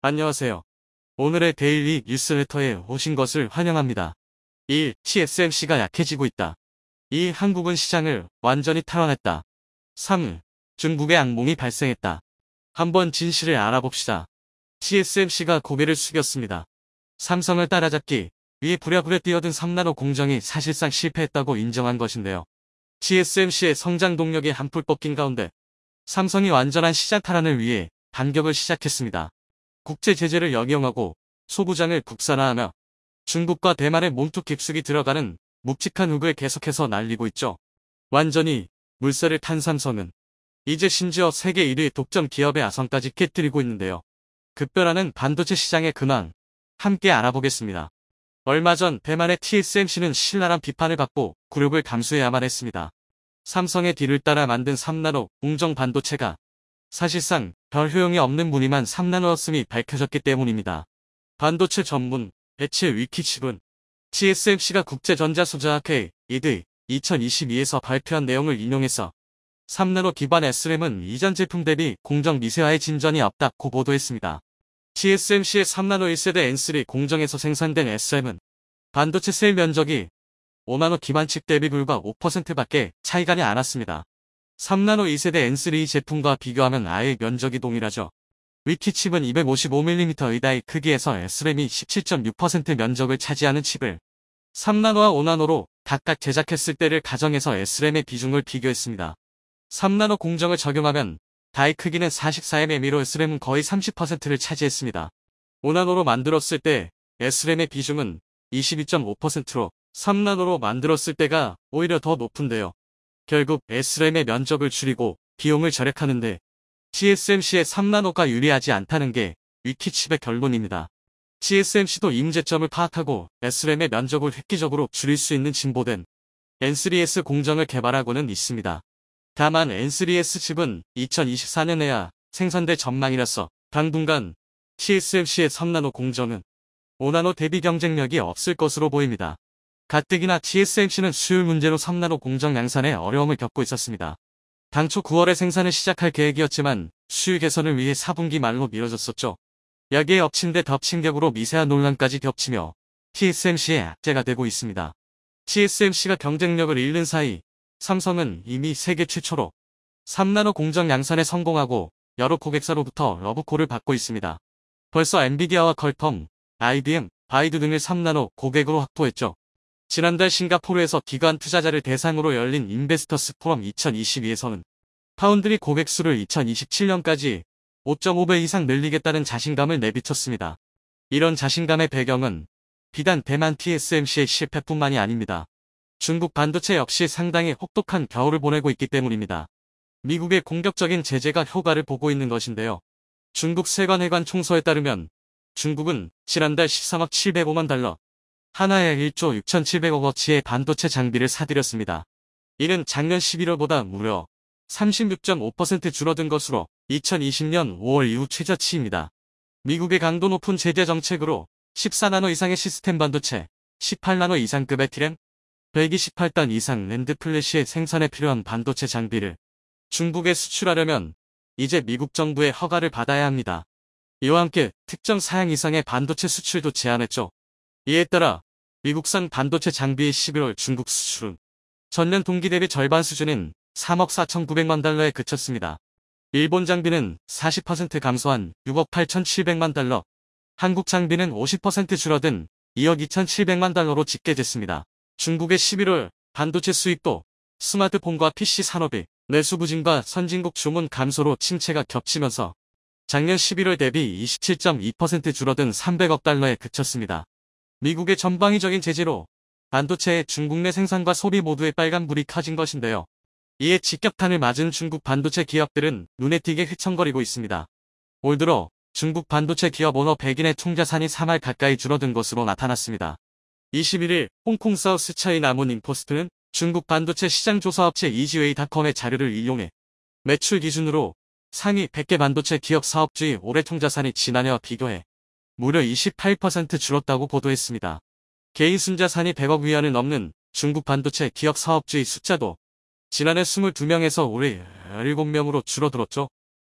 안녕하세요. 오늘의 데일리 뉴스레터에 오신 것을 환영합니다. 1. TSMC가 약해지고 있다. 2. 한국은 시장을 완전히 탈환했다. 3. 중국의 악몽이 발생했다. 한번 진실을 알아봅시다. TSMC가 고개를 숙였습니다. 삼성을 따라잡기 위해 부랴부랴 뛰어든 3나노 공정이 사실상 실패했다고 인정한 것인데요. TSMC의 성장 동력이 한풀 꺾인 가운데 삼성이 완전한 시장 탈환을 위해 반격을 시작했습니다. 국제 제재를 역이용하고 소부장을 국산화하며 중국과 대만의 몸통 깊숙이 들어가는 묵직한 흙을 계속해서 날리고 있죠. 완전히 물살을 탄 삼성은 이제 심지어 세계 1위 독점 기업의 아성까지 깨뜨리고 있는데요. 급변하는 반도체 시장의 근황 함께 알아보겠습니다. 얼마 전 대만의 TSMC는 신랄한 비판을 받고 굴욕을 감수해야만 했습니다. 삼성의 뒤를 따라 만든 3나노 공정 반도체가 사실상 별 효용이 없는 무늬만 3나노였음이 밝혀졌기 때문입니다. 반도체 전문 배치 위키칩은 TSMC가 국제전자수자학회 이드 2022에서 발표한 내용을 인용해서 3나노 기반 SRAM은 이전 제품 대비 공정 미세화의 진전이 없다고 보도했습니다. TSMC의 3나노 1세대 N3 공정에서 생산된 SRAM은 반도체 셀 면적이 5나노 기반 칩 대비 불과 5%밖에 차이가 나지 않았습니다. 3나노 2세대 N3 제품과 비교하면 아예 면적이 동일하죠. 위키칩은 255mm의 다이 크기에서 SRAM이 17.6% 면적을 차지하는 칩을 3나노와 5나노로 각각 제작했을 때를 가정해서 SRAM의 비중을 비교했습니다. 3나노 공정을 적용하면 다이 크기는 44mm로 SRAM은 거의 30%를 차지했습니다. 5나노로 만들었을 때 SRAM의 비중은 22.5%로 3나노로 만들었을 때가 오히려 더 높은데요. 결국 SRAM의 면적을 줄이고 비용을 절약하는데 TSMC의 3나노가 유리하지 않다는 게 위키칩의 결론입니다. TSMC도 이 문제점을 파악하고 SRAM의 면적을 획기적으로 줄일 수 있는 진보된 N3S 공정을 개발하고는 있습니다. 다만 N3S 칩은 2024년에야 생산될 전망이라서 당분간 TSMC의 3나노 공정은 5나노 대비 경쟁력이 없을 것으로 보입니다. 가뜩이나 TSMC는 수율 문제로 3나노 공정 양산에 어려움을 겪고 있었습니다. 당초 9월에 생산을 시작할 계획이었지만 수율 개선을 위해 4분기 말로 미뤄졌었죠. 여기에 엎친 데 덮친 격으로 미세한 논란까지 겹치며 TSMC의 악재가 되고 있습니다. TSMC가 경쟁력을 잃는 사이 삼성은 이미 세계 최초로 3나노 공정 양산에 성공하고 여러 고객사로부터 러브콜을 받고 있습니다. 벌써 엔비디아와 퀄컴, IBM, 바이두 등을 3나노 고객으로 확보했죠. 지난달 싱가포르에서 기관 투자자를 대상으로 열린 인베스터스 포럼 2022에서는 파운드리 고객 수를 2027년까지 5.5배 이상 늘리겠다는 자신감을 내비쳤습니다. 이런 자신감의 배경은 비단 대만 TSMC의 실패뿐만이 아닙니다. 중국 반도체 역시 상당히 혹독한 겨울을 보내고 있기 때문입니다. 미국의 공격적인 제재가 효과를 보고 있는 것인데요. 중국 세관회관 총서에 따르면 중국은 지난달 13억 705만 달러, 하나에 1조 6,700억어치의 반도체 장비를 사들였습니다. 이는 작년 11월보다 무려 36.5% 줄어든 것으로 2020년 5월 이후 최저치입니다. 미국의 강도 높은 제재 정책으로 14나노 이상의 시스템 반도체, 18나노 이상급의 T램, 128단 이상 랜드 플래시의 생산에 필요한 반도체 장비를 중국에 수출하려면 이제 미국 정부의 허가를 받아야 합니다. 이와 함께 특정 사양 이상의 반도체 수출도 제한했죠. 이에 따라 미국산 반도체 장비의 11월 중국 수출은 전년 동기 대비 절반 수준인 3억 4,900만 달러에 그쳤습니다. 일본 장비는 40% 감소한 6억 8,700만 달러, 한국 장비는 50% 줄어든 2억 2,700만 달러로 집계됐습니다. 중국의 11월 반도체 수입도 스마트폰과 PC 산업이 내수 부진과 선진국 주문 감소로 침체가 겹치면서 작년 11월 대비 27.2% 줄어든 300억 달러에 그쳤습니다. 미국의 전방위적인 제재로 반도체의 중국 내 생산과 소비 모두에 빨간불이 켜진 것인데요. 이에 직격탄을 맞은 중국 반도체 기업들은 눈에 띄게 휘청거리고 있습니다. 올 들어 중국 반도체 기업 오너 100인의 총자산이 3할 가까이 줄어든 것으로 나타났습니다. 21일 홍콩 사우스 차이나 모닝포스트는 중국 반도체 시장 조사업체 이지웨이닷컴의 자료를 인용해 매출 기준으로 상위 100개 반도체 기업 사업주의 올해 총자산이 지난해와 비교해 무려 28% 줄었다고 보도했습니다. 개인 순자산이 100억 위안을 넘는 중국 반도체 기업 사업주의 숫자도 지난해 22명에서 올해 17명으로 줄어들었죠.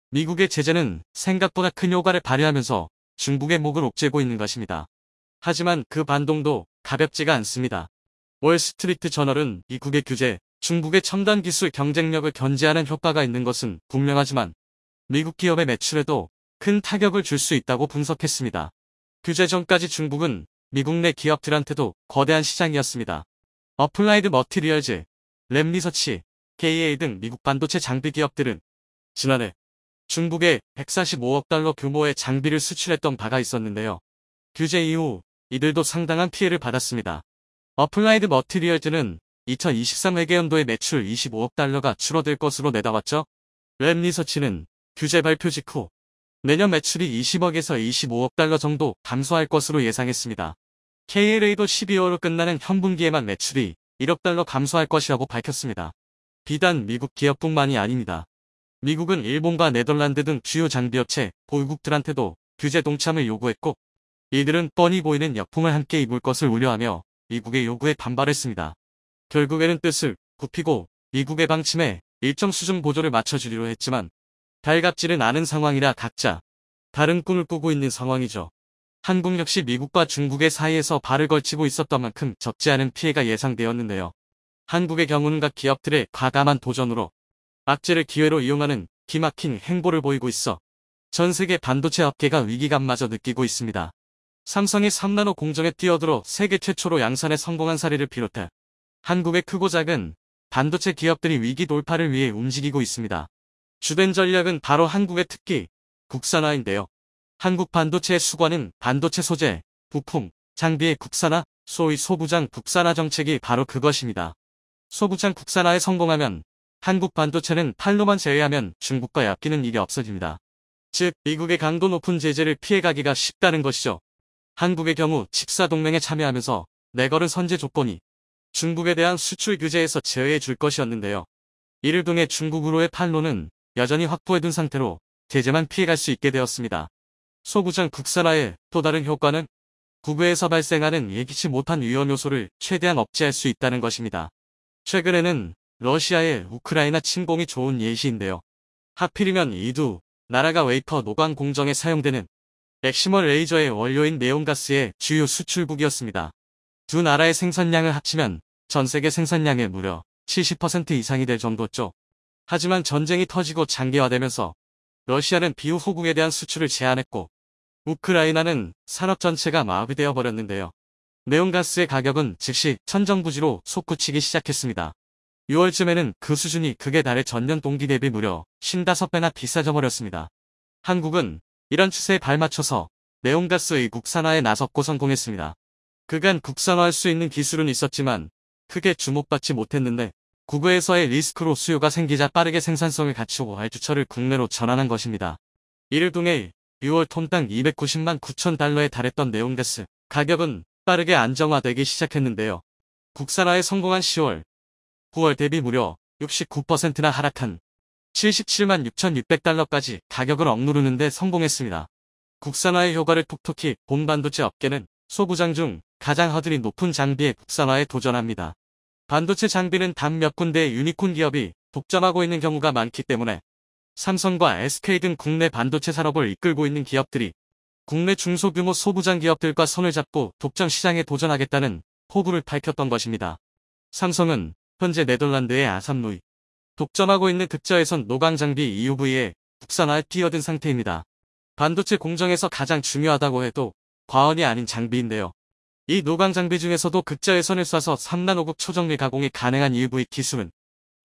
미국의 제재는 생각보다 큰 효과를 발휘하면서 중국의 목을 옥죄고 있는 것입니다. 하지만 그 반동도 가볍지가 않습니다. 월스트리트 저널은 미국의 규제, 중국의 첨단 기술 경쟁력을 견제하는 효과가 있는 것은 분명하지만 미국 기업의 매출에도 큰 타격을 줄 수 있다고 분석했습니다. 규제 전까지 중국은 미국 내 기업들한테도 거대한 시장이었습니다. 어플라이드 머티리얼즈, 랩리서치, KA 등 미국 반도체 장비 기업들은 지난해 중국에 145억 달러 규모의 장비를 수출했던 바가 있었는데요. 규제 이후 이들도 상당한 피해를 받았습니다. 어플라이드 머티리얼즈는 2023 회계연도의 매출 25억 달러가 줄어들 것으로 내다봤죠. 랩리서치는 규제 발표 직후 내년 매출이 20억에서 25억 달러 정도 감소할 것으로 예상했습니다. KLA도 12월로 끝나는 현 분기에만 매출이 1억 달러 감소할 것이라고 밝혔습니다. 비단 미국 기업뿐만이 아닙니다. 미국은 일본과 네덜란드 등 주요 장비업체, 보유국들한테도 규제 동참을 요구했고 이들은 뻔히 보이는 역풍을 함께 입을 것을 우려하며 미국의 요구에 반발했습니다. 결국에는 뜻을 굽히고 미국의 방침에 일정 수준 보조를 맞춰주기로 했지만 달갑지는 않은 상황이라 각자 다른 꿈을 꾸고 있는 상황이죠. 한국 역시 미국과 중국의 사이에서 발을 걸치고 있었던 만큼 적지 않은 피해가 예상되었는데요. 한국의 경우는 각 기업들의 과감한 도전으로 악재를 기회로 이용하는 기막힌 행보를 보이고 있어 전 세계 반도체 업계가 위기감마저 느끼고 있습니다. 삼성이 3나노 공정에 뛰어들어 세계 최초로 양산에 성공한 사례를 비롯해 한국의 크고 작은 반도체 기업들이 위기 돌파를 위해 움직이고 있습니다. 주된 전략은 바로 한국의 특기, 국산화인데요. 한국 반도체의 수관은 반도체 소재, 부품, 장비의 국산화, 소위 소부장 국산화 정책이 바로 그것입니다. 소부장 국산화에 성공하면 한국 반도체는 판로만 제외하면 중국과 엮이는 일이 없어집니다. 즉, 미국의 강도 높은 제재를 피해가기가 쉽다는 것이죠. 한국의 경우 칩사동맹에 참여하면서 내걸은 선제 조건이 중국에 대한 수출 규제에서 제외해 줄 것이었는데요. 이를 통해 중국으로의 판로는 여전히 확보해둔 상태로 제재만 피해갈 수 있게 되었습니다. 소부장 국산화의 또 다른 효과는 국외에서 발생하는 예기치 못한 위험 요소를 최대한 억제할 수 있다는 것입니다. 최근에는 러시아의 우크라이나 침공이 좋은 예시인데요. 하필이면 이 두 나라가 웨이퍼 노광 공정에 사용되는 엑시멀 레이저의 원료인 네온가스의 주요 수출국이었습니다. 두 나라의 생산량을 합치면 전 세계 생산량의 무려 70% 이상이 될 정도였죠. 하지만 전쟁이 터지고 장기화되면서 러시아는 비후 호국에 대한 수출을 제한했고 우크라이나는 산업 전체가 마비되어 버렸는데요. 네온가스의 가격은 즉시 천정부지로 솟구치기 시작했습니다. 6월쯤에는 그 수준이 극에 달해 전년 동기 대비 무려 15배나 비싸져 버렸습니다. 한국은 이런 추세에 발맞춰서 네온가스의 국산화에 나섰고 성공했습니다. 그간 국산화할 수 있는 기술은 있었지만 크게 주목받지 못했는데 국외에서의 리스크로 수요가 생기자 빠르게 생산성을 갖추고 알주처를 국내로 전환한 것입니다. 이를 통해 6월 톤당 290만 9천 달러에 달했던 네온가스 가격은 빠르게 안정화되기 시작했는데요. 국산화에 성공한 10월, 9월 대비 무려 69%나 하락한 77만 6,600달러까지 가격을 억누르는 데 성공했습니다. 국산화의 효과를 톡톡히 본 반도체 업계는 소부장 중 가장 허들이 높은 장비의 국산화에 도전합니다. 반도체 장비는 단 몇 군데의 유니콘 기업이 독점하고 있는 경우가 많기 때문에 삼성과 SK 등 국내 반도체 산업을 이끌고 있는 기업들이 국내 중소규모 소부장 기업들과 손을 잡고 독점 시장에 도전하겠다는 포부를 밝혔던 것입니다. 삼성은 현재 네덜란드의 아삼루이 독점하고 있는 극저예선 노광 장비 EUV에 국산화에 뛰어든 상태입니다. 반도체 공정에서 가장 중요하다고 해도 과언이 아닌 장비인데요. 이 노광 장비 중에서도 극저예선을 쏴서 3나노급 초정밀 가공이 가능한 EUV 기술은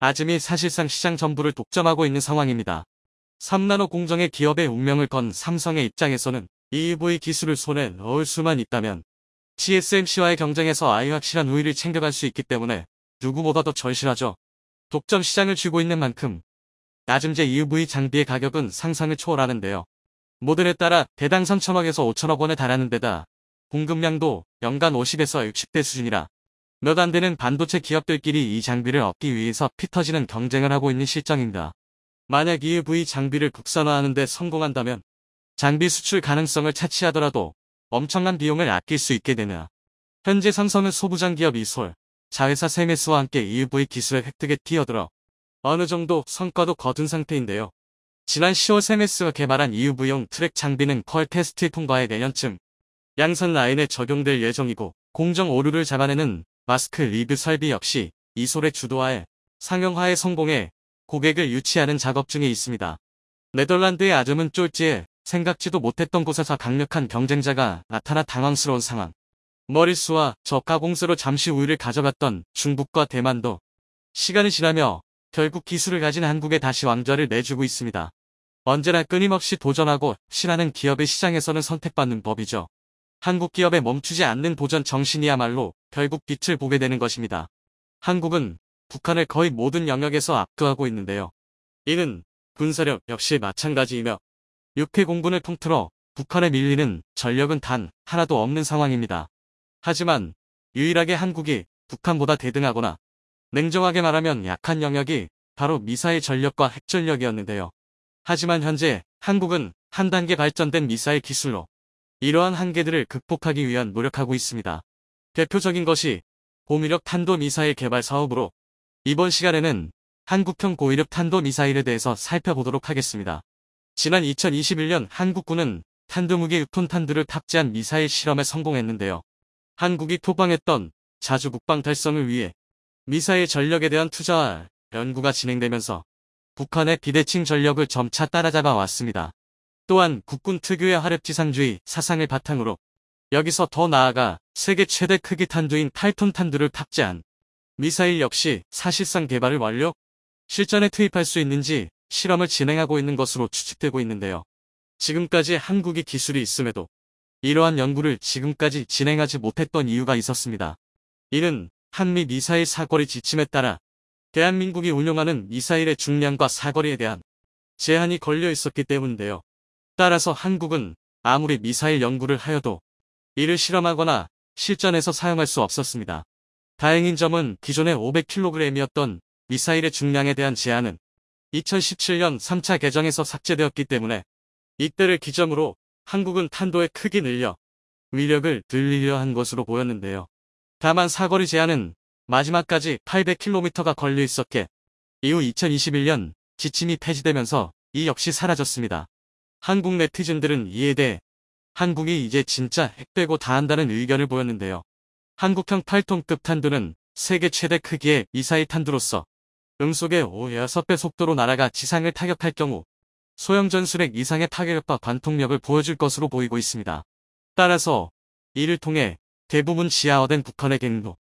아즘이 사실상 시장 전부를 독점하고 있는 상황입니다. 3나노 공정의 기업의 운명을 건 삼성의 입장에서는 EUV 기술을 손에 넣을 수만 있다면 TSMC와의 경쟁에서 아예 확실한 우위를 챙겨갈 수 있기 때문에 누구보다도 절실하죠. 독점 시장을 쥐고 있는 만큼 낮음제 EUV 장비의 가격은 상상을 초월하는데요. 모델에 따라 대당 3천억에서 5천억 원에 달하는 데다 공급량도 연간 50에서 60대 수준이라 몇 안 되는 반도체 기업들끼리 이 장비를 얻기 위해서 피 터지는 경쟁을 하고 있는 실정입니다. 만약 EUV 장비를 국산화하는 데 성공한다면 장비 수출 가능성을 차치하더라도 엄청난 비용을 아낄 수 있게 되나. 현재 삼성은 소부장 기업 이솔, 자회사 세메스와 함께 EUV 기술의 획득에 뛰어들어 어느 정도 성과도 거둔 상태인데요. 지난 10월 세메스가 개발한 EUV용 트랙 장비는 펄 테스트 통과해 내년쯤 양산 라인에 적용될 예정이고, 공정 오류를 잡아내는 마스크 리뷰 설비 역시 이솔의 주도하에 상용화에 성공해 고객을 유치하는 작업 중에 있습니다. 네덜란드의 아점은 쫄지에 생각지도 못했던 곳에서 강력한 경쟁자가 나타나 당황스러운 상황. 머릿수와 저가 공세로 잠시 우위를 가져갔던 중국과 대만도 시간이 지나며 결국 기술을 가진 한국에 다시 왕좌를 내주고 있습니다. 언제나 끊임없이 도전하고 실하는 기업의 시장에서는 선택받는 법이죠. 한국 기업의 멈추지 않는 도전 정신이야말로 결국 빛을 보게 되는 것입니다. 한국은 북한을 거의 모든 영역에서 압도하고 있는데요. 이는 군사력 역시 마찬가지이며 육해 공군을 통틀어 북한에 밀리는 전력은 단 하나도 없는 상황입니다. 하지만 유일하게 한국이 북한보다 대등하거나 냉정하게 말하면 약한 영역이 바로 미사일 전력과 핵전력이었는데요. 하지만 현재 한국은 한 단계 발전된 미사일 기술로 이러한 한계들을 극복하기 위한 노력하고 있습니다. 대표적인 것이 고위력 탄도미사일 개발 사업으로 이번 시간에는 한국형 고위력 탄도미사일에 대해서 살펴보도록 하겠습니다. 지난 2021년 한국군은 탄도무기 6톤 탄두를 탑재한 미사일 실험에 성공했는데요. 한국이 표방했던 자주 국방 달성을 위해 미사일 전력에 대한 투자와 연구가 진행되면서 북한의 비대칭 전력을 점차 따라잡아 왔습니다. 또한 국군 특유의 화력지상주의 사상을 바탕으로 여기서 더 나아가 세계 최대 크기 탄두인 8톤 탄두를 탑재한 미사일 역시 사실상 개발을 완료, 실전에 투입할 수 있는지 실험을 진행하고 있는 것으로 추측되고 있는데요. 지금까지 한국이 기술이 있음에도 이러한 연구를 지금까지 진행하지 못했던 이유가 있었습니다. 이는 한미 미사일 사거리 지침에 따라 대한민국이 운용하는 미사일의 중량과 사거리에 대한 제한이 걸려 있었기 때문인데요. 따라서 한국은 아무리 미사일 연구를 하여도 이를 실험하거나 실전에서 사용할 수 없었습니다. 다행인 점은 기존의 500kg이었던 미사일의 중량에 대한 제한은 2017년 3차 개정에서 삭제되었기 때문에 이때를 기점으로 한국은 탄도의 크기 늘려 위력을 늘리려 한 것으로 보였는데요. 다만 사거리 제한은 마지막까지 800km가 걸려 있었기에 이후 2021년 지침이 폐지되면서 이 역시 사라졌습니다. 한국 네티즌들은 이에 대해 한국이 이제 진짜 핵 빼고 다 한다는 의견을 보였는데요. 한국형 8톤급 탄두는 세계 최대 크기의 미사일 탄두로서 음속의 5~6배 속도로 날아가 지상을 타격할 경우 소형 전술핵 이상의 파괴력과 관통력을 보여줄 것으로 보이고 있습니다. 따라서 이를 통해 대부분 지하화된 북한의 경로,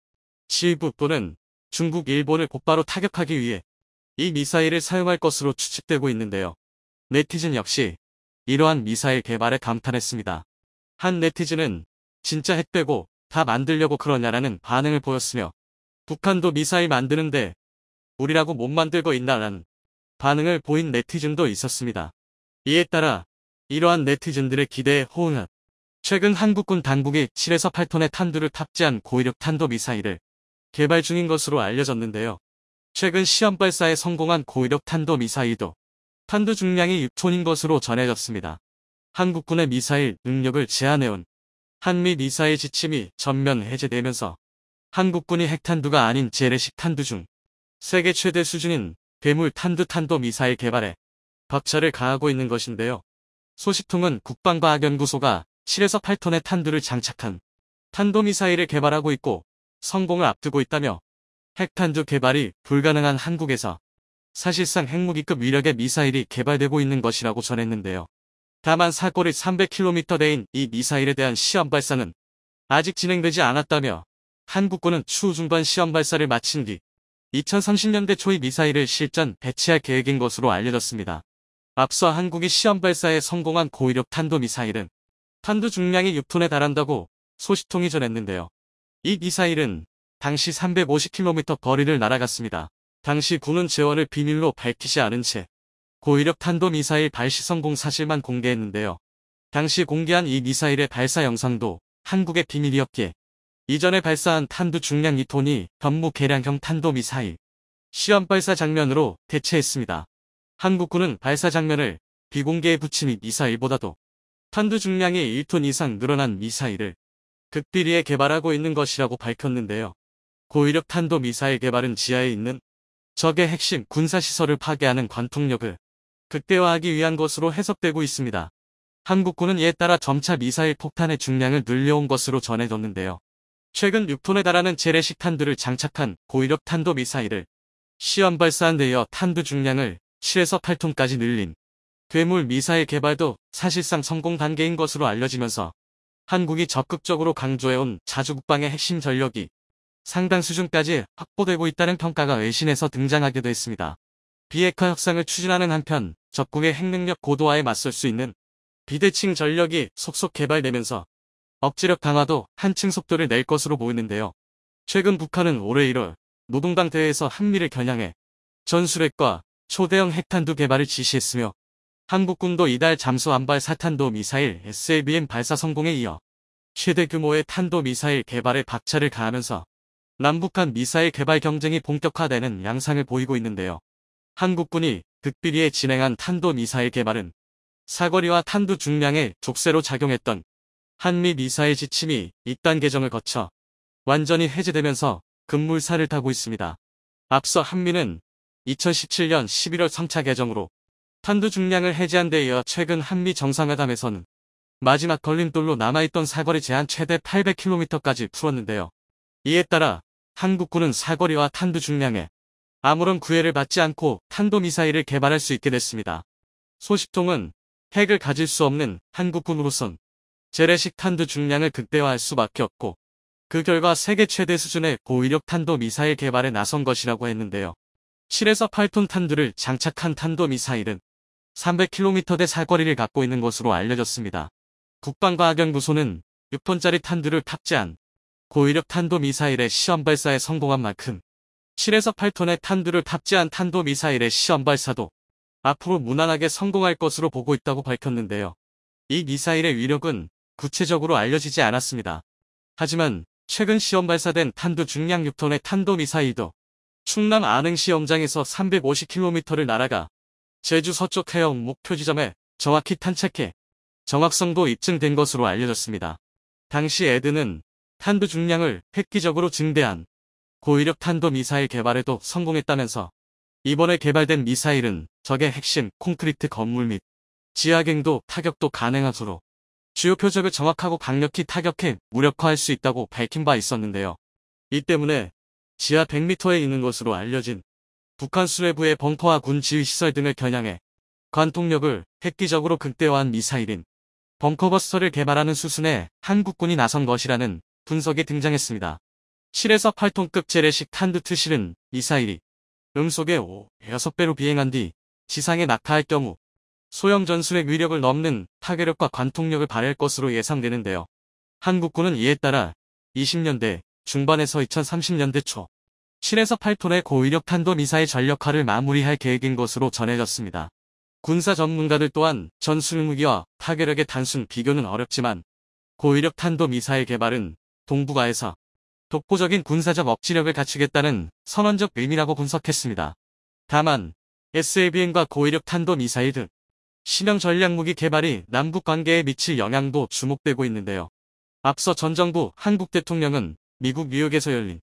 실부 또는 중국, 일본을 곧바로 타격하기 위해 이 미사일을 사용할 것으로 추측되고 있는데요. 네티즌 역시 이러한 미사일 개발에 감탄했습니다. 한 네티즌은 진짜 핵 빼고 다 만들려고 그러냐라는 반응을 보였으며 북한도 미사일 만드는데 우리라고 못 만들고 있나라는 반응을 보인 네티즌도 있었습니다. 이에 따라 이러한 네티즌들의 기대에 호응한 최근 한국군 당국이 7에서 8톤의 탄두를 탑재한 고위력 탄도 미사일을 개발 중인 것으로 알려졌는데요. 최근 시험 발사에 성공한 고위력 탄도 미사일도 탄두 중량이 6톤인 것으로 전해졌습니다. 한국군의 미사일 능력을 제한해온 한미 미사일 지침이 전면 해제되면서 한국군이 핵탄두가 아닌 재래식 탄두 중 세계 최대 수준인 괴물 탄도 미사일 개발에 박차를 가하고 있는 것인데요. 소식통은 국방과학연구소가 7에서 8톤의 탄두를 장착한 탄도미사일을 개발하고 있고 성공을 앞두고 있다며 핵탄두 개발이 불가능한 한국에서 사실상 핵무기급 위력의 미사일이 개발되고 있는 것이라고 전했는데요. 다만 사거리 300km대인 이 미사일에 대한 시험 발사는 아직 진행되지 않았다며 한국군은 추후 중반 시험 발사를 마친 뒤 2030년대 초의 미사일을 실전 배치할 계획인 것으로 알려졌습니다. 앞서 한국이 시험 발사에 성공한 고위력 탄도미사일은 탄두 중량이 6톤에 달한다고 소식통이 전했는데요. 이 미사일은 당시 350km 거리를 날아갔습니다. 당시 군은 재원을 비밀로 밝히지 않은 채 고위력 탄도미사일 발시 성공 사실만 공개했는데요. 당시 공개한 이 미사일의 발사 영상도 한국의 비밀이었기에 이전에 발사한 탄두 중량 2톤이 현무 개량형 탄도미사일 시험 발사 장면으로 대체했습니다. 한국군은 발사 장면을 비공개에 붙인 이 미사일보다도 탄두 중량이 1톤 이상 늘어난 미사일을 극비리에 개발하고 있는 것이라고 밝혔는데요. 고위력 탄도미사일 개발은 지하에 있는 적의 핵심 군사시설을 파괴하는 관통력을 극대화하기 위한 것으로 해석되고 있습니다. 한국군은 이에 따라 점차 미사일 폭탄의 중량을 늘려온 것으로 전해졌는데요. 최근 6톤에 달하는 재래식 탄두를 장착한 고위력 탄도미사일을 시험 발사한 데 이어 탄두 중량을 7에서 8톤까지 늘린 괴물 미사일 개발도 사실상 성공 단계인 것으로 알려지면서 한국이 적극적으로 강조해온 자주국방의 핵심 전력이 상당 수준까지 확보되고 있다는 평가가 외신에서 등장하기도 했습니다. 비핵화 협상을 추진하는 한편 적국의 핵능력 고도화에 맞설 수 있는 비대칭 전력이 속속 개발되면서 억지력 강화도 한층 속도를 낼 것으로 보이는데요. 최근 북한은 올해 1월 노동당 대회에서 한미를 겨냥해 전술핵과 초대형 핵탄두 개발을 지시했으며 한국군도 이달 잠수함발 사탄도 미사일 SLBM 발사 성공에 이어 최대 규모의 탄도 미사일 개발에 박차를 가하면서 남북한 미사일 개발 경쟁이 본격화되는 양상을 보이고 있는데요. 한국군이 극비리에 진행한 탄도 미사일 개발은 사거리와 탄두 중량의 족쇄로 작용했던 한미 미사일 지침이 이단 개정을 거쳐 완전히 해제되면서 급물살을 타고 있습니다. 앞서 한미는 2017년 11월 3차 개정으로 탄두 중량을 해제한 데 이어 최근 한미 정상회담에서는 마지막 걸림돌로 남아있던 사거리 제한 최대 800km까지 풀었는데요. 이에 따라 한국군은 사거리와 탄두 중량에 아무런 구애를 받지 않고 탄도미사일을 개발할 수 있게 됐습니다. 소식통은 핵을 가질 수 없는 한국군으로선 재래식 탄두 중량을 극대화할 수밖에 없고 그 결과 세계 최대 수준의 고위력 탄도미사일 개발에 나선 것이라고 했는데요. 7에서 8톤 탄두를 장착한 탄도미사일은 300km대 사거리를 갖고 있는 것으로 알려졌습니다. 국방과학연구소는 6톤짜리 탄두를 탑재한 고위력 탄도미사일의 시험 발사에 성공한 만큼 7에서 8톤의 탄두를 탑재한 탄도미사일의 시험 발사도 앞으로 무난하게 성공할 것으로 보고 있다고 밝혔는데요. 이 미사일의 위력은 구체적으로 알려지지 않았습니다. 하지만 최근 시험 발사된 탄두 중량 6톤의 탄도미사일도 충남 안흥시 염장에서 350km를 날아가 제주 서쪽 해역 목표 지점에 정확히 탄착해 정확성도 입증된 것으로 알려졌습니다. 당시 에드는 탄두 중량을 획기적으로 증대한 고위력 탄도미사일 개발에도 성공했다면서 이번에 개발된 미사일은 적의 핵심 콘크리트 건물 및 지하갱도 타격도 가능하므로 주요 표적을 정확하고 강력히 타격해 무력화할 수 있다고 밝힌 바 있었는데요. 이 때문에 지하 100m에 있는 것으로 알려진 북한 수뇌부의 벙커와 군 지휘시설 등을 겨냥해 관통력을 획기적으로 극대화한 미사일인 벙커버스터를 개발하는 수순에 한국군이 나선 것이라는 분석이 등장했습니다. 7에서 8톤급 재래식 탄두트 실은 미사일이 음속에 6배로 비행한 뒤 지상에 낙하할 경우 소형 전술핵 위력을 넘는 타격력과 관통력을 발휘할 것으로 예상되는데요. 한국군은 이에 따라 20년대 중반에서 2030년대 초 7에서 8톤의 고위력 탄도미사일 전력화를 마무리할 계획인 것으로 전해졌습니다. 군사 전문가들 또한 전술무기와 타격력의 단순 비교는 어렵지만 고위력 탄도미사일 개발은 동북아에서 독보적인 군사적 억지력을 갖추겠다는 선언적 의미라고 분석했습니다. 다만 SLBM과 고위력 탄도미사일 등 신형 전략무기 개발이 남북 관계에 미칠 영향도 주목되고 있는데요. 앞서 전 정부 한국 대통령은 미국 뉴욕에서 열린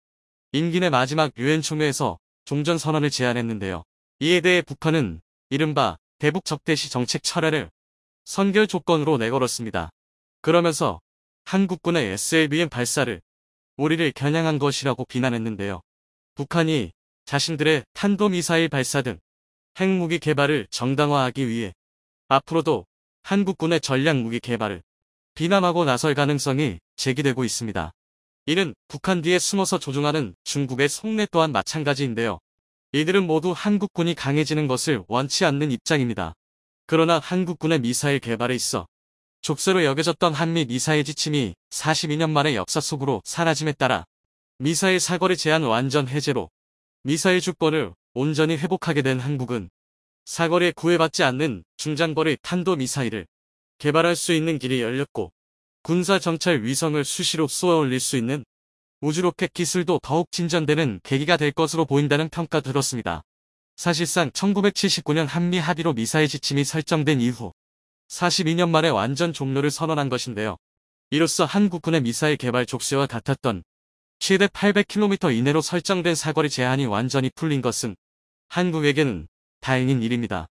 임기 내 마지막 유엔 총회에서 종전선언을 제안했는데요. 이에 대해 북한은 이른바 대북 적대시 정책 철회를 선결 조건으로 내걸었습니다. 그러면서 한국군의 SLBM 발사를 우리를 겨냥한 것이라고 비난했는데요. 북한이 자신들의 탄도미사일 발사 등 핵무기 개발을 정당화하기 위해 앞으로도 한국군의 전략무기 개발을 비난하고 나설 가능성이 제기되고 있습니다. 이는 북한 뒤에 숨어서 조종하는 중국의 속내 또한 마찬가지인데요. 이들은 모두 한국군이 강해지는 것을 원치 않는 입장입니다. 그러나 한국군의 미사일 개발에 있어 족쇄로 여겨졌던 한미 미사일 지침이 42년 만에 역사 속으로 사라짐에 따라 미사일 사거리 제한 완전 해제로 미사일 주권을 온전히 회복하게 된 한국은 사거리에 구애받지 않는 중장거리 탄도미사일을 개발할 수 있는 길이 열렸고 군사 정찰 위성을 수시로 쏘아 올릴 수 있는 우주로켓 기술도 더욱 진전되는 계기가 될 것으로 보인다는 평가 들었습니다. 사실상 1979년 한미 합의로 미사일 지침이 설정된 이후 42년 만에 완전 종료를 선언한 것인데요. 이로써 한국군의 미사일 개발 족쇄와 같았던 최대 800km 이내로 설정된 사거리 제한이 완전히 풀린 것은 한국에게는 다행인 일입니다.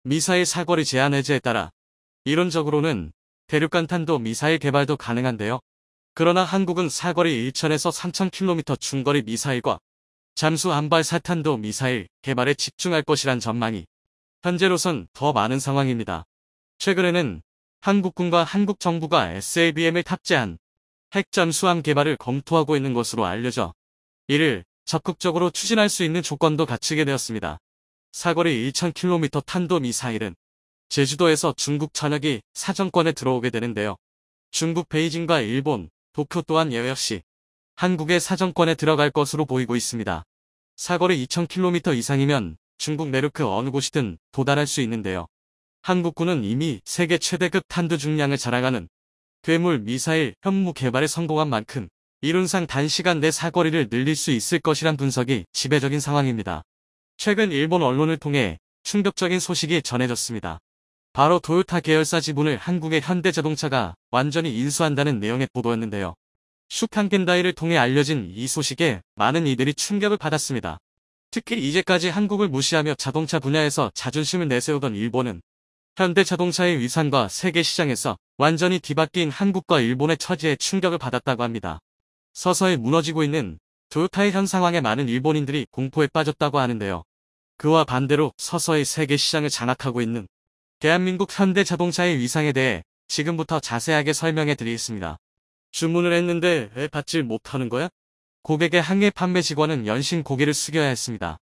미사일 사거리 제한 해제에 따라 이론적으로는 대륙간 탄도 미사일 개발도 가능한데요. 그러나 한국은 사거리 1,000에서 3,000km 중거리 미사일과 잠수 함발 사탄도 미사일 개발에 집중할 것이란 전망이 현재로선 더 많은 상황입니다. 최근에는 한국군과 한국 정부가 SLBM을 탑재한 핵 잠수함 개발을 검토하고 있는 것으로 알려져 이를 적극적으로 추진할 수 있는 조건도 갖추게 되었습니다. 사거리 1,000km 탄도 미사일은 제주도에서 중국 전역이 사정권에 들어오게 되는데요. 중국 베이징과 일본, 도쿄 또한 예외 없이 한국의 사정권에 들어갈 것으로 보이고 있습니다. 사거리 2,000km 이상이면 중국 내륙 그 어느 곳이든 도달할 수 있는데요. 한국군은 이미 세계 최대급 탄두 중량을 자랑하는 괴물 미사일 현무 개발에 성공한 만큼 이론상 단시간 내 사거리를 늘릴 수 있을 것이란 분석이 지배적인 상황입니다. 최근 일본 언론을 통해 충격적인 소식이 전해졌습니다. 바로 도요타 계열사 지분을 한국의 현대자동차가 완전히 인수한다는 내용의 보도였는데요. 슈칸겐다이를 통해 알려진 이 소식에 많은 이들이 충격을 받았습니다. 특히 이제까지 한국을 무시하며 자동차 분야에서 자존심을 내세우던 일본은 현대자동차의 위상과 세계 시장에서 완전히 뒤바뀐 한국과 일본의 처지에 충격을 받았다고 합니다. 서서히 무너지고 있는 도요타의 현 상황에 많은 일본인들이 공포에 빠졌다고 하는데요. 그와 반대로 서서히 세계 시장을 장악하고 있는 대한민국 현대자동차의 위상에 대해 지금부터 자세하게 설명해 드리겠습니다. 주문을 했는데 왜 받질 못하는 거야? 고객의 항해 판매 직원은 연신 고개를 숙여야 했습니다.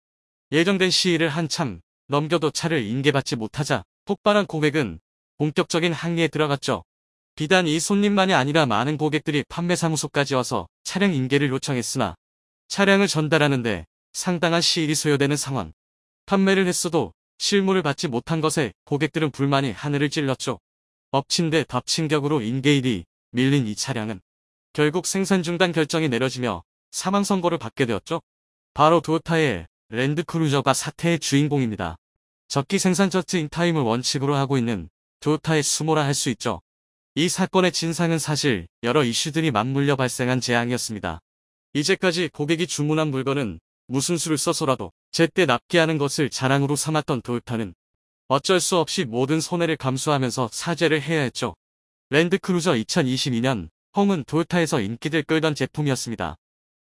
예정된 시일을 한참 넘겨도 차를 인계받지 못하자 폭발한 고객은 본격적인 항의에 들어갔죠. 비단 이 손님만이 아니라 많은 고객들이 판매사무소까지 와서 차량 인계를 요청했으나 차량을 전달하는데 상당한 시일이 소요되는 상황. 판매를 했어도 실물을 받지 못한 것에 고객들은 불만이 하늘을 찔렀죠. 엎친 데 덮친 격으로 인계일이 밀린 이 차량은 결국 생산 중단 결정이 내려지며 사망 선고를 받게 되었죠. 바로 도요타의 랜드크루저가 사태의 주인공입니다. 적기 생산 저트 인타임을 원칙으로 하고 있는 도요타의 수모라 할 수 있죠. 이 사건의 진상은 사실 여러 이슈들이 맞물려 발생한 재앙이었습니다. 이제까지 고객이 주문한 물건은 무슨 수를 써서라도 제때 납기하는 것을 자랑으로 삼았던 도요타는 어쩔 수 없이 모든 손해를 감수하면서 사죄를 해야 했죠. 랜드크루저 2022년 홈은 도요타에서 인기를 끌던 제품이었습니다.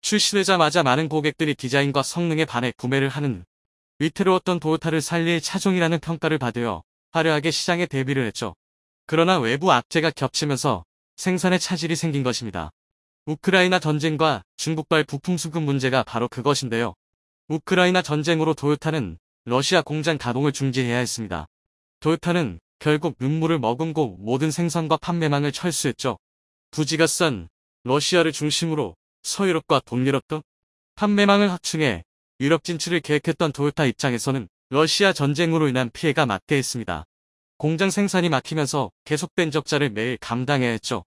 출시되자마자 많은 고객들이 디자인과 성능에 반해 구매를 하는 위태로웠던 도요타를 살릴 차종이라는 평가를 받으려 화려하게 시장에 데뷔를 했죠. 그러나 외부 악재가 겹치면서 생산에 차질이 생긴 것입니다. 우크라이나 전쟁과 중국발 부품 수급 문제가 바로 그것인데요. 우크라이나 전쟁으로 도요타는 러시아 공장 가동을 중지해야 했습니다. 도요타는 결국 눈물을 머금고 모든 생산과 판매망을 철수했죠. 부지가 싼 러시아를 중심으로 서유럽과 동유럽 등 판매망을 확충해 유럽 진출을 계획했던 도요타 입장에서는 러시아 전쟁으로 인한 피해가 막대했습니다. 공장 생산이 막히면서 계속된 적자를 매일 감당해야 했죠.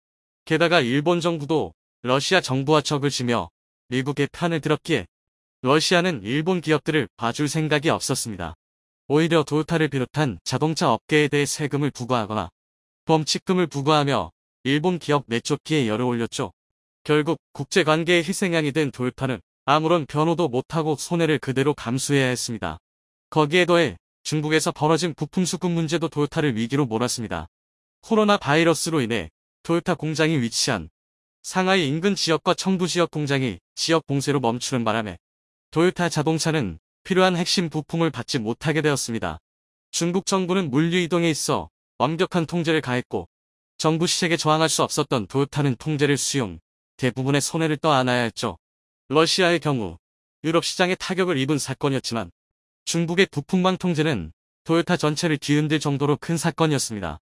게다가 일본 정부도 러시아 정부와 척을 지며 미국의 편을 들었기에 러시아는 일본 기업들을 봐줄 생각이 없었습니다. 오히려 도요타를 비롯한 자동차 업계에 대해 세금을 부과하거나 범칙금을 부과하며 일본 기업 내쫓기에 열을 올렸죠. 결국 국제관계의 희생양이 된 도요타는 아무런 변호도 못하고 손해를 그대로 감수해야 했습니다. 거기에 더해 중국에서 벌어진 부품 수급 문제도 도요타를 위기로 몰았습니다. 코로나 바이러스로 인해 도요타 공장이 위치한 상하이 인근 지역과 청두 지역 공장이 지역 봉쇄로 멈추는 바람에 도요타 자동차는 필요한 핵심 부품을 받지 못하게 되었습니다. 중국 정부는 물류 이동에 있어 완벽한 통제를 가했고 정부 시책에 저항할 수 없었던 도요타는 통제를 수용, 대부분의 손해를 떠안아야 했죠. 러시아의 경우 유럽 시장에 타격을 입은 사건이었지만 중국의 부품망 통제는 도요타 전체를 뒤흔들 정도로 큰 사건이었습니다.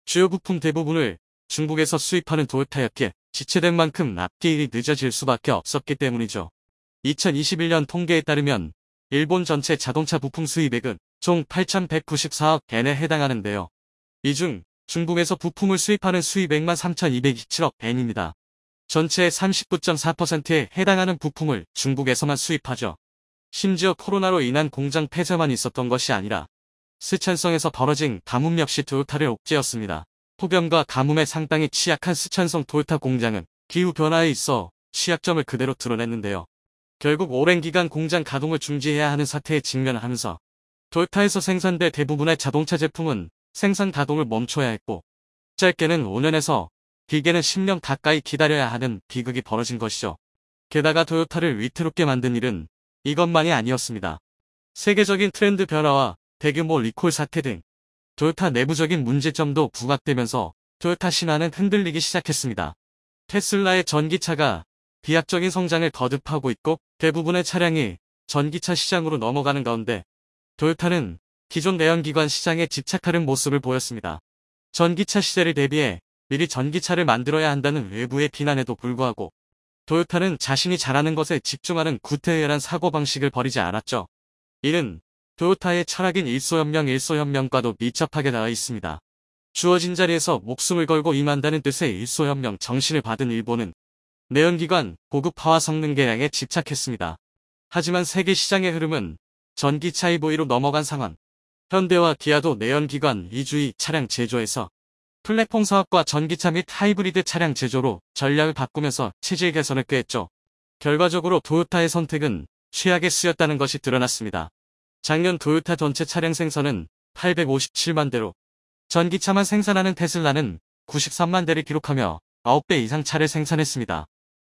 주요 부품 대부분을 중국에서 수입하는 도요타였기에 지체된 만큼 납기일이 늦어질 수밖에 없었기 때문이죠. 2021년 통계에 따르면 일본 전체 자동차 부품 수입액은 총 8,194억 엔에 해당하는데요. 이 중 중국에서 부품을 수입하는 수입액만 3,227억 엔입니다. 전체의 39.4%에 해당하는 부품을 중국에서만 수입하죠. 심지어 코로나로 인한 공장 폐쇄만 있었던 것이 아니라 스촨성에서 벌어진 가뭄 역시 도요타를 옥죄었습니다. 폭염과 가뭄에 상당히 취약한 스촨성 도요타 공장은 기후변화에 있어 취약점을 그대로 드러냈는데요. 결국 오랜 기간 공장 가동을 중지해야 하는 사태에 직면하면서 토요타에서 생산된 대부분의 자동차 제품은 생산 가동을 멈춰야 했고, 짧게는 5년에서 길게는 10년 가까이 기다려야 하는 비극이 벌어진 것이죠. 게다가 토요타를 위태롭게 만든 일은 이것만이 아니었습니다. 세계적인 트렌드 변화와 대규모 리콜 사태 등 토요타 내부적인 문제점도 부각되면서 토요타 신화는 흔들리기 시작했습니다. 테슬라의 전기차가 비약적인 성장을 거듭하고 있고 대부분의 차량이 전기차 시장으로 넘어가는 가운데 토요타는 기존 내연기관 시장에 집착하는 모습을 보였습니다. 전기차 시대를 대비해 미리 전기차를 만들어야 한다는 외부의 비난에도 불구하고 토요타는 자신이 잘하는 것에 집중하는 구태의연한 사고방식을 버리지 않았죠. 이는 토요타의 철학인 일소현명과도 밀접하게 닿아 있습니다. 주어진 자리에서 목숨을 걸고 임한다는 뜻의 일소현명 정신을 받은 일본은 내연기관 고급화와 성능 개량에 집착했습니다. 하지만 세계 시장의 흐름은 전기차 EV로 넘어간 상황. 현대와 기아도 내연기관 위주의 차량 제조에서 플랫폼 사업과 전기차 및 하이브리드 차량 제조로 전략을 바꾸면서 체질 개선을 꾀했죠. 결과적으로 토요타의 선택은 최악에 쓰였다는 것이 드러났습니다. 작년 토요타 전체 차량 생산은 857만 대로 전기차만 생산하는 테슬라는 93만 대를 기록하며 9배 이상 차를 생산했습니다.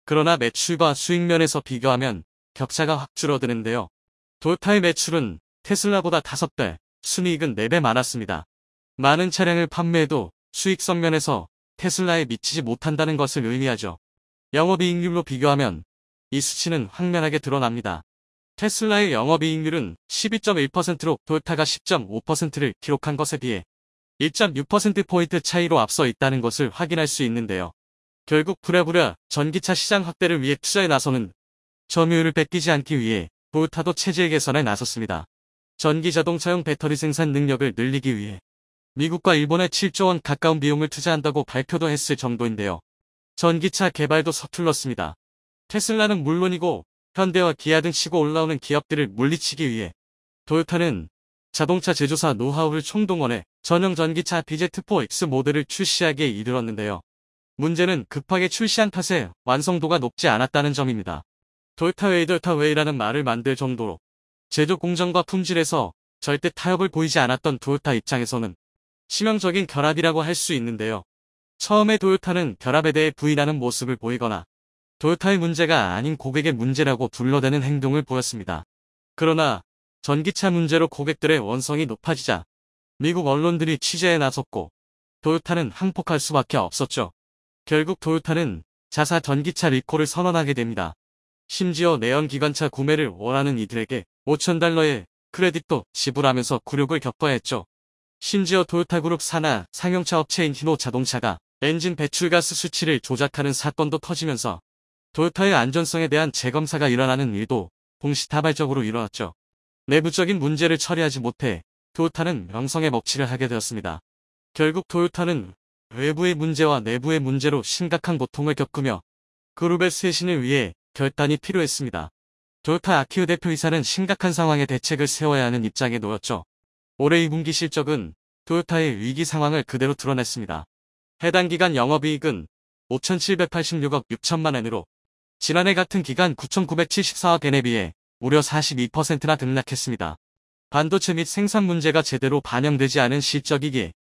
그러나 매출과 수익 면에서 비교하면 격차가 확 줄어드는데요. 토요타의 매출은 테슬라보다 5배, 순이익은 4배 많았습니다. 많은 차량을 판매해도 수익성 면에서 테슬라에 미치지 못한다는 것을 의미하죠. 영업이익률로 비교하면 이 수치는 확연하게 드러납니다. 테슬라의 영업이익률은 12.1%로 토요타가 10.5%를 기록한 것에 비해 1.6%포인트 차이로 앞서 있다는 것을 확인할 수 있는데요. 결국 부랴부랴 전기차 시장 확대를 위해 투자에 나서는 점유율을 뺏기지 않기 위해 토요타도 체질 개선에 나섰습니다. 전기 자동차용 배터리 생산 능력을 늘리기 위해 미국과 일본에 7조 원 가까운 비용을 투자한다고 발표도 했을 정도인데요. 전기차 개발도 서툴렀습니다. 테슬라는 물론이고 현대와 기아 등 치고 올라오는 기업들을 물리치기 위해 토요타는 자동차 제조사 노하우를 총동원해 전용 전기차 BZ4X 모델을 출시하기에 이르렀는데요. 문제는 급하게 출시한 탓에 완성도가 높지 않았다는 점입니다. 토요타웨이라는 말을 만들 정도로 제조 공정과 품질에서 절대 타협을 보이지 않았던 토요타 입장에서는 치명적인 결합이라고 할 수 있는데요. 처음에 토요타는 결합에 대해 부인하는 모습을 보이거나 토요타의 문제가 아닌 고객의 문제라고 둘러대는 행동을 보였습니다. 그러나 전기차 문제로 고객들의 원성이 높아지자 미국 언론들이 취재에 나섰고 토요타는 항복할 수밖에 없었죠. 결국 토요타는 자사 전기차 리콜을 선언하게 됩니다. 심지어 내연기관차 구매를 원하는 이들에게 $5,000의 크레딧도 지불하면서 굴욕을 겪어야 했죠. 심지어 토요타그룹 산하 상용차 업체인 히노 자동차가 엔진 배출가스 수치를 조작하는 사건도 터지면서 토요타의 안전성에 대한 재검사가 일어나는 일도 동시다발적으로 일어났죠. 내부적인 문제를 처리하지 못해 토요타는 명성의 먹칠을 하게 되었습니다. 결국 토요타는 외부의 문제와 내부의 문제로 심각한 고통을 겪으며 그룹의 쇄신을 위해 결단이 필요했습니다. 토요타 아키우 대표이사는 심각한 상황에 대책을 세워야 하는 입장에 놓였죠. 올해 2분기 실적은 토요타의 위기 상황을 그대로 드러냈습니다. 해당 기간 영업이익은 5,786억 6천만 엔으로 지난해 같은 기간 9,974억 엔에 비해 무려 42%나 등락했습니다. 반도체 및 생산 문제가 제대로 반영되지 않은 실적이기에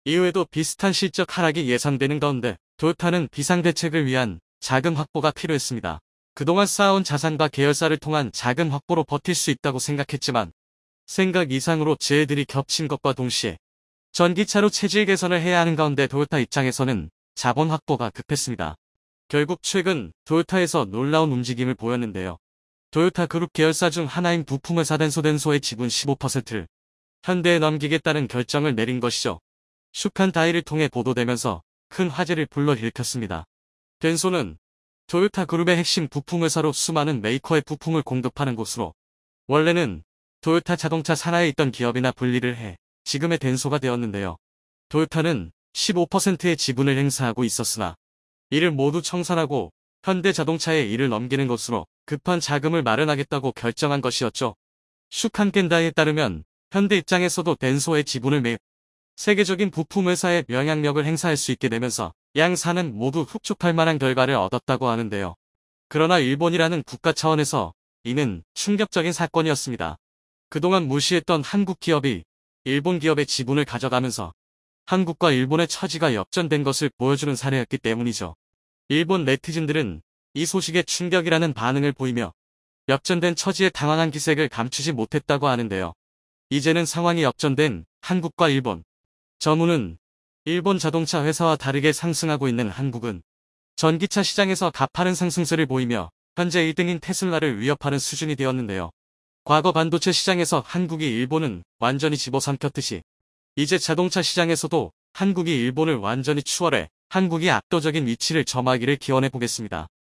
이후에도 비슷한 실적 하락이 예상되는 가운데 토요타는 비상대책을 위한 자금 확보가 필요했습니다. 그동안 쌓아온 자산과 계열사를 통한 자금 확보로 버틸 수 있다고 생각했지만 생각 이상으로 재해들이 겹친 것과 동시에 전기차로 체질 개선을 해야 하는 가운데 토요타 입장에서는 자본 확보가 급했습니다. 결국 최근 토요타에서 놀라운 움직임을 보였는데요. 토요타 그룹 계열사 중 하나인 부품회사 덴소의 지분 15%를 현대에 넘기겠다는 결정을 내린 것이죠. 슈칸 다이를 통해 보도되면서 큰 화제를 불러일으켰습니다. 덴소는 토요타 그룹의 핵심 부품회사로 수많은 메이커의 부품을 공급하는 곳으로 원래는 토요타 자동차 산하에 있던 기업이나 분리를 해 지금의 덴소가 되었는데요. 토요타는 15%의 지분을 행사하고 있었으나 이를 모두 청산하고 현대 자동차에 이를 넘기는 것으로 급한 자금을 마련하겠다고 결정한 것이었죠. 슈칸 겐다이에 따르면 현대 입장에서도 덴소의 지분을 매입 세계적인 부품 회사의 영향력을 행사할 수 있게 되면서 양 사는 모두 흡족할 만한 결과를 얻었다고 하는데요. 그러나 일본이라는 국가 차원에서 이는 충격적인 사건이었습니다. 그동안 무시했던 한국 기업이 일본 기업의 지분을 가져가면서 한국과 일본의 처지가 역전된 것을 보여주는 사례였기 때문이죠. 일본 네티즌들은 이 소식에 충격이라는 반응을 보이며 역전된 처지에 당황한 기색을 감추지 못했다고 하는데요. 이제는 상황이 역전된 한국과 일본. 저문은 일본 자동차 회사와 다르게 상승하고 있는 한국은 전기차 시장에서 가파른 상승세를 보이며 현재 1등인 테슬라를 위협하는 수준이 되었는데요. 과거 반도체 시장에서 한국이 일본은 완전히 집어삼켰듯이 이제 자동차 시장에서도 한국이 일본을 완전히 추월해 한국이 압도적인 위치를 점하기를 기원해 보겠습니다.